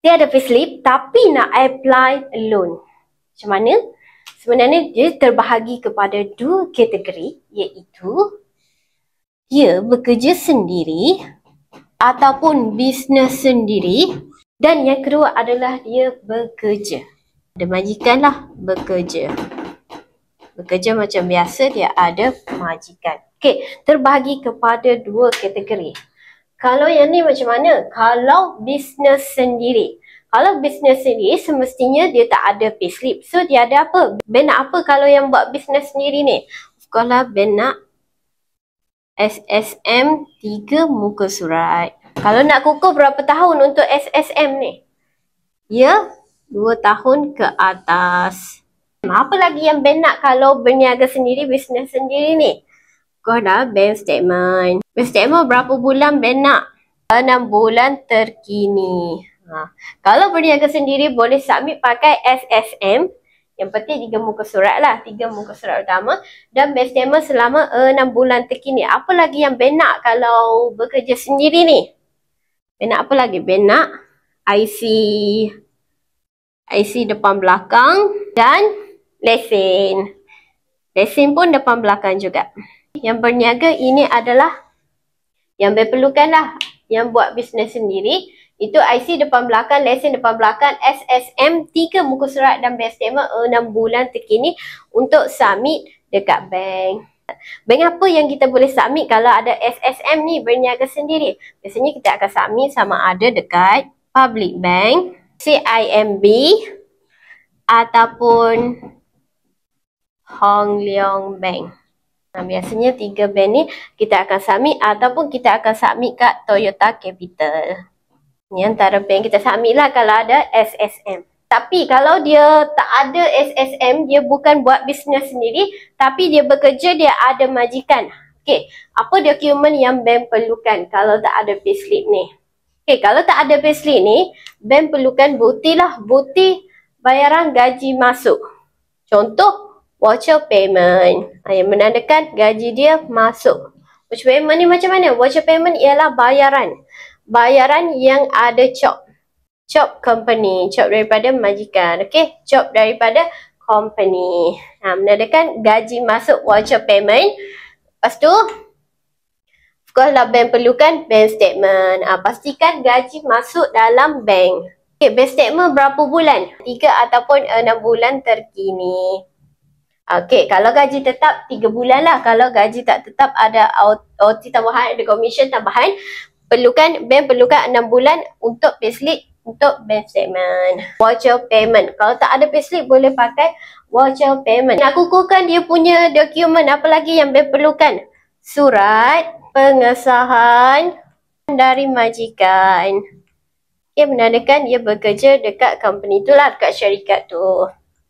Dia ada payslip tapi nak apply loan. Macam mana? Sebenarnya dia terbahagi kepada dua kategori, iaitu dia bekerja sendiri ataupun bisnes sendiri, dan yang kedua adalah dia bekerja. Ada majikan lah, bekerja. Bekerja macam biasa, dia ada majikan. Okey, terbahagi kepada dua kategori. Kalau yang ni macam mana? Kalau bisnes sendiri. Kalau bisnes sendiri semestinya dia tak ada payslip. So dia ada apa? Ben nak apa kalau yang buat bisnes sendiri ni? Of course lah, Ben nak SSM 3 muka surat. Kalau nak kukuh berapa tahun untuk SSM ni? Ya, 2 tahun ke atas. Apa lagi yang Ben nak kalau berniaga sendiri, bisnes sendiri ni? Kau dah bank statement. Bank statement berapa bulan Ben nak? 6 bulan terkini. Kalau berniaga sendiri boleh submit pakai SSM. Yang penting 3 muka surat lah. 3 muka surat utama. Dan bank statement selama 6 bulan terkini. Apa lagi yang Ben nak kalau bekerja sendiri ni? Ben nak apa lagi? Ben nak IC depan belakang dan lesen. Lesen pun depan belakang juga. Yang berniaga ini adalah yang perlukan lah. Yang buat bisnes sendiri, itu IC depan belakang, lesen depan belakang, SSM 3 muka surat dan bank statement 6 bulan terkini untuk submit dekat bank. Bank apa yang kita boleh submit kalau ada SSM ni berniaga sendiri? Biasanya kita akan submit sama ada dekat public bank, CIMB ataupun Hong Leong Bank. Biasanya 3 bank ni kita akan submit ataupun kita akan submit kat Toyota Capital. Ni antara bank kita submit lah kalau ada SSM. Tapi kalau dia tak ada SSM, dia bukan buat bisnes sendiri, tapi dia bekerja, dia ada majikan. Okey, apa dokumen yang bank perlukan kalau tak ada payslip ni? Okey, kalau tak ada payslip ni, bank perlukan bukti lah, bukti bayaran gaji masuk. Contoh, voucher payment yang menandakan gaji dia masuk. Voucher payment ni macam mana? Voucher payment ialah bayaran yang ada chop company, chop daripada majikan. Okey, chop daripada company. Menandakan gaji masuk, voucher payment. Lepas tu, of course lah bank perlukan bank statement. Pastikan gaji masuk dalam bank. Okey, bank statement berapa bulan? 3 ataupun 6 bulan terkini. Okey, kalau gaji tetap 3 bulan lah. Kalau gaji tak tetap ada OT tambahan, ada commission tambahan. Bank perlukan 6 bulan untuk payslip, untuk bank statement. Voucher payment. Kalau tak ada payslip boleh pakai voucher payment. Nak kukuhkan dia punya dokumen, apa lagi yang bank perlukan? Surat pengesahan dari majikan. Okey, menandakan dia bekerja dekat company tu lah, dekat syarikat tu.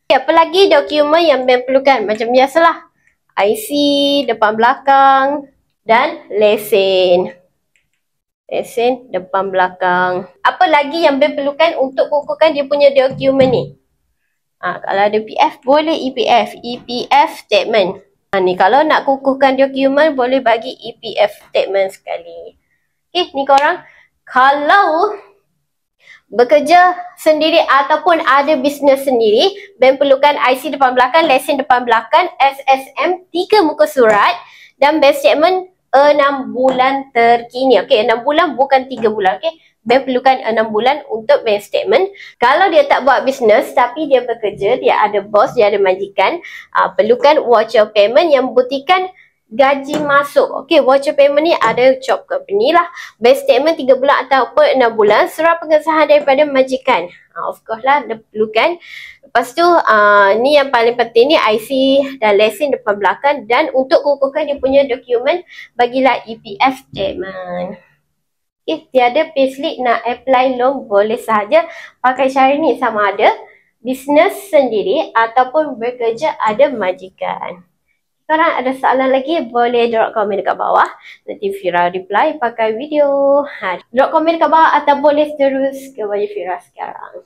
Apa lagi dokumen yang bank perlukan? Macam biasalah, IC depan belakang dan lesen. Lesen depan belakang. Apa lagi yang bank perlukan untuk kukuhkan dia punya dokumen ni? Kalau ada PF boleh EPF statement. Ni kalau nak kukuhkan dokumen boleh bagi EPF statement sekali. Okey, ni korang kalau bekerja sendiri ataupun ada bisnes sendiri, bank perlukan IC depan belakang, lesen depan belakang, SSM 3 muka surat dan bank statement 6 bulan terkini. Okey, 6 bulan bukan 3 bulan. Okey, bank perlukan 6 bulan untuk bank statement. Kalau dia tak buat bisnes tapi dia bekerja, dia ada bos, dia ada majikan, perlukan voucher payment yang buktikan gaji masuk. Okey, voucher payment ni ada chop company lah. Bank statement 3 bulan ataupun 6 bulan. Surat pengesahan daripada majikan. Of course lah, dia perlukan. Lepas tu, ni yang paling penting ni IC dan lesen depan belakang. Dan untuk kukuhkan dia punya dokumen, bagilah EPF statement. Okey, tiada payslip nak apply loan boleh sahaja pakai cara ni, sama ada bisnes sendiri ataupun bekerja ada majikan. Korang ada soalan lagi, boleh drop komen dekat bawah. Nanti Fira reply pakai video. Drop komen dekat bawah atau boleh terus ke baju Fira sekarang.